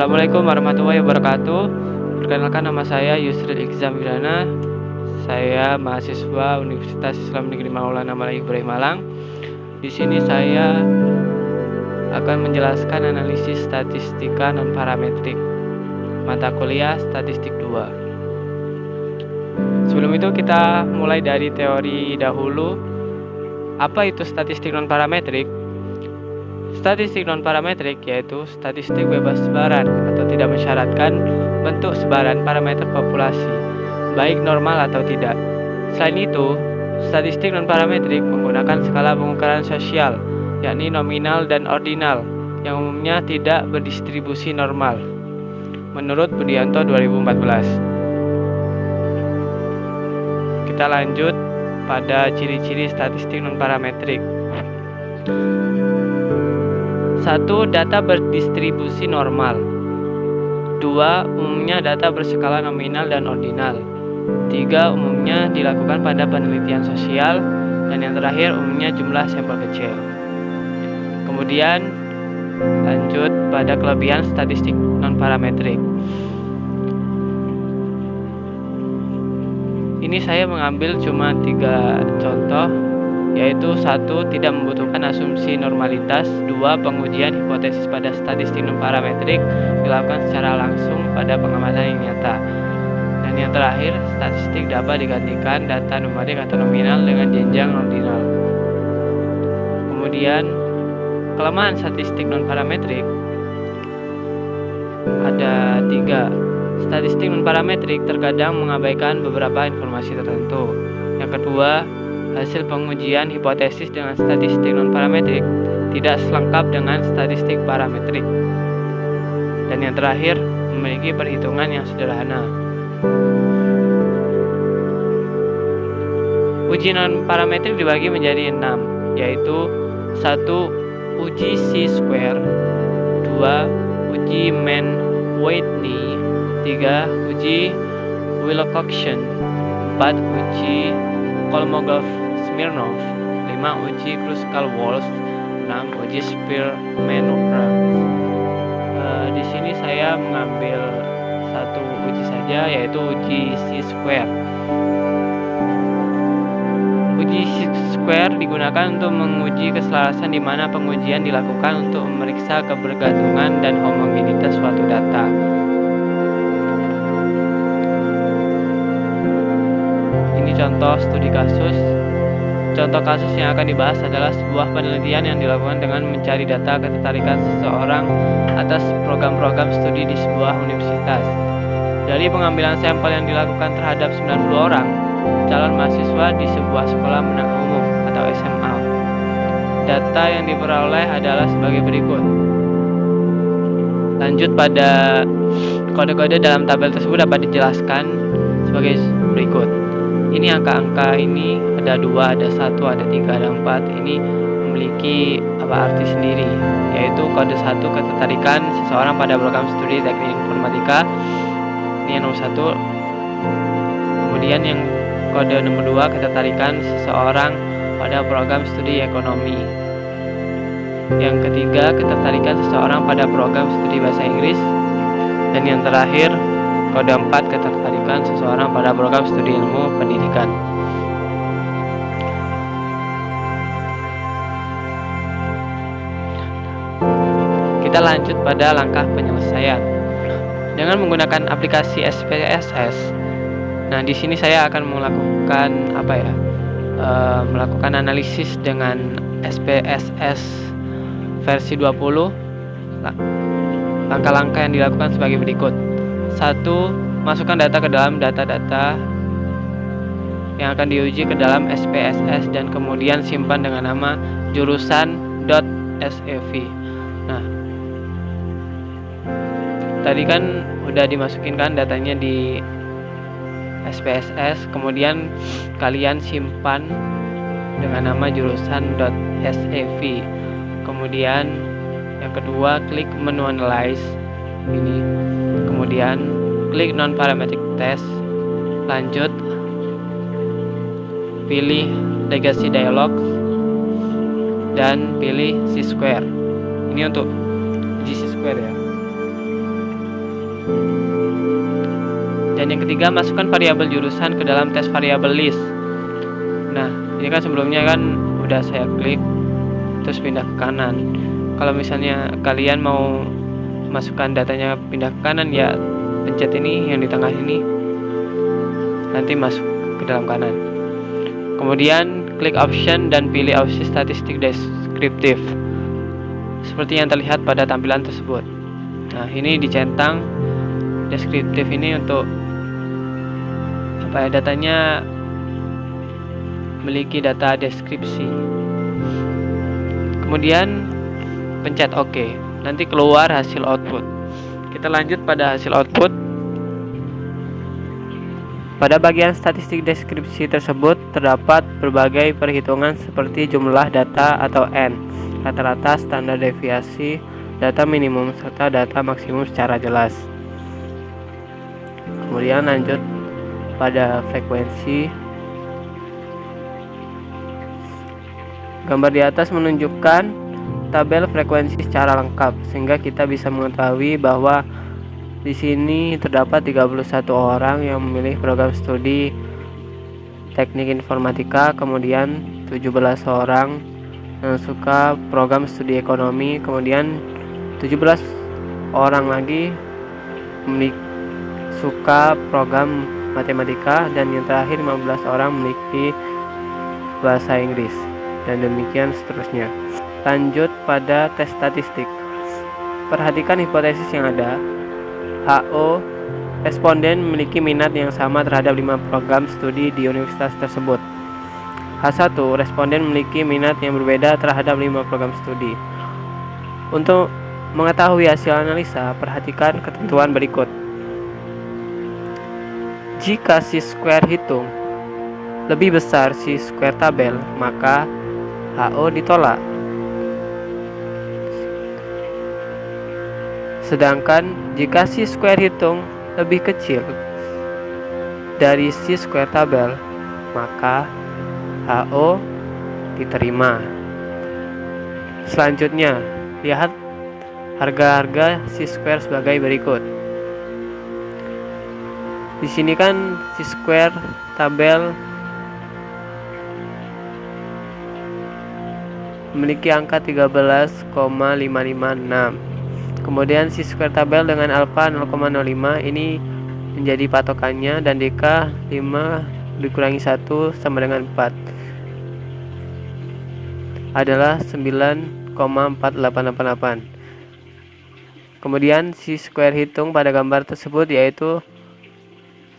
Assalamualaikum warahmatullahi wabarakatuh. Perkenalkan, nama saya Yusril Iqzam Wirana. Saya mahasiswa Universitas Islam Negeri Maulana Malik Ibrahim Malang. Di sini saya akan menjelaskan analisis statistika non parametrik mata kuliah Statistik 2. Sebelum itu kita mulai dari teori dahulu. Apa itu statistik non parametrik? Statistik non-parametrik yaitu statistik bebas sebaran atau tidak mensyaratkan bentuk sebaran parameter populasi, baik normal atau tidak. Selain itu, statistik non-parametrik menggunakan skala pengukuran sosial, yakni nominal dan ordinal, yang umumnya tidak berdistribusi normal. Menurut Budianto 2014. Kita lanjut pada ciri-ciri statistik non-parametrik. 1. Data berdistribusi normal. 2. Umumnya data berskala nominal dan ordinal. 3. Umumnya dilakukan pada penelitian sosial. Dan yang terakhir, umumnya jumlah sampel kecil. Kemudian lanjut pada kelebihan statistik non-parametrik. Ini saya mengambil cuma 3 contoh, yaitu 1. Tidak membutuhkan asumsi normalitas. 2. Pengujian hipotesis pada statistik non-parametrik dilakukan secara langsung pada pengamatan yang nyata. Dan yang terakhir, statistik dapat digantikan data numerik atau nominal dengan jenjang ordinal. Kemudian, kelemahan statistik non-parametrik ada 3. Statistik non-parametrik terkadang mengabaikan beberapa informasi tertentu. Yang kedua, hasil pengujian hipotesis dengan statistik non-parametrik tidak selengkap dengan statistik parametrik. Dan yang terakhir, memiliki perhitungan yang sederhana. Uji non-parametrik dibagi menjadi 6, yaitu 1. Uji C-square. 2. Uji Mann-Whitney. 3. Uji Wilcoxon. 4. Uji Kolmogorov-Smirnov. 5. Uji Kruskal-Walsh. 6. Uji Spearman-Oram. Di sini saya mengambil 1 uji saja, yaitu uji C-square. Uji C-square digunakan untuk menguji keselarasan di mana pengujian dilakukan untuk memeriksa kebergantungan dan homogenitas suatu data. Ini contoh studi kasus. Contoh kasus yang akan dibahas adalah sebuah penelitian yang dilakukan dengan mencari data ketertarikan seseorang atas program-program studi di sebuah universitas. Dari pengambilan sampel yang dilakukan terhadap 90 orang calon mahasiswa di sebuah sekolah menengah umum atau SMA. Data yang diperoleh adalah sebagai berikut. Lanjut pada kode-kode dalam tabel tersebut dapat dijelaskan sebagai berikut. Ini angka-angka ini ada 2, ada 1, ada 3, ada 4. Ini memiliki arti sendiri, yaitu kode 1 ketertarikan seseorang pada program studi teknik informatika. Ini yang nomor 1. Kemudian yang kode nomor 2 ketertarikan seseorang pada program studi ekonomi. Yang ketiga, ketertarikan seseorang pada program studi bahasa Inggris. Dan yang terakhir, kode 4 ketertarikan seseorang pada program studi ilmu pendidikan. Kita lanjut pada langkah penyelesaian. Dengan menggunakan aplikasi SPSS. Nah, di sini saya akan melakukan melakukan analisis dengan SPSS versi 20. Langkah-langkah yang dilakukan sebagai berikut. 1. Masukkan data ke dalam data-data yang akan diuji ke dalam SPSS dan kemudian simpan dengan nama jurusan.sav. Nah, tadi kan udah dimasukin kan datanya di SPSS, kemudian kalian simpan dengan nama jurusan.sav. Kemudian yang kedua, klik menu analyze ini. Kemudian klik non-parametric test. Lanjut pilih legacy dialog dan pilih C-square. Ini untuk uji C-square ya. Dan yang ketiga, masukkan variabel jurusan ke dalam tes variabel list. Nah, ini kan sebelumnya kan udah saya klik terus pindah ke kanan. Kalau misalnya kalian mau masukkan datanya pindah ke kanan, ya pencet ini yang di tengah ini, nanti masuk ke dalam kanan. Kemudian klik option dan pilih opsi statistik deskriptif seperti yang terlihat pada tampilan tersebut. Nah, ini dicentang deskriptif ini untuk datanya memiliki data deskripsi. Kemudian pencet OK. Nanti keluar hasil output. Kita lanjut pada hasil output. Pada bagian statistik deskripsi tersebut terdapat berbagai perhitungan seperti jumlah data atau N, rata-rata, standar deviasi, data minimum, serta data maksimum secara jelas. Kemudian lanjut pada frekuensi. Gambar di atas menunjukkan tabel frekuensi secara lengkap, sehingga kita bisa mengetahui bahwa di sini terdapat 31 orang yang memilih program studi teknik informatika, kemudian 17 orang yang suka program studi ekonomi, kemudian 17 orang lagi suka program matematika, dan yang terakhir 15 orang memiliki bahasa Inggris, dan demikian seterusnya. Lanjut pada tes statistik. Perhatikan hipotesis yang ada. HO, responden memiliki minat yang sama terhadap 5 program studi di universitas tersebut. H1, responden memiliki minat yang berbeda terhadap 5 program studi. Untuk mengetahui hasil analisa, perhatikan ketentuan berikut. Jika chi-square hitung lebih besar chi-square tabel, maka HO ditolak. Sedangkan jika chi-square hitung lebih kecil dari chi-square tabel, maka HO diterima. Selanjutnya, lihat harga-harga chi-square sebagai berikut. Di sini kan chi-square tabel memiliki angka 13,556. Kemudian chi-square tabel dengan alfa 0,05 ini menjadi patokannya, dan DK 5 dikurangi 1 sama dengan 4 adalah 9,4888. Kemudian chi-square hitung pada gambar tersebut yaitu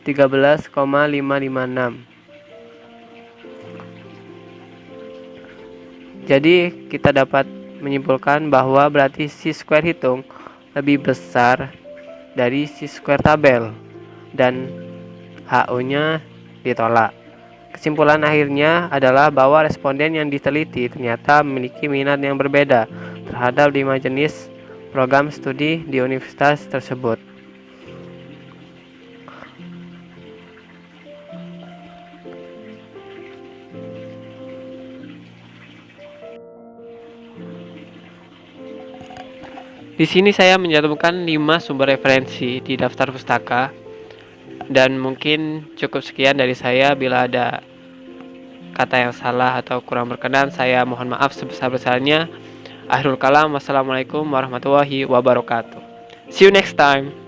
13,556. Jadi kita dapat menyimpulkan bahwa berarti chi-square hitung lebih besar dari chi-square tabel dan HO-nya ditolak. Kesimpulan akhirnya adalah bahwa responden yang diteliti ternyata memiliki minat yang berbeda terhadap 5 jenis program studi di universitas tersebut. Di sini saya mencantumkan 5 sumber referensi di daftar pustaka, dan mungkin cukup sekian dari saya. Bila ada kata yang salah atau kurang berkenan, saya mohon maaf sebesar-besarnya. Akhirul kalam, wassalamualaikum warahmatullahi wabarakatuh. See you next time.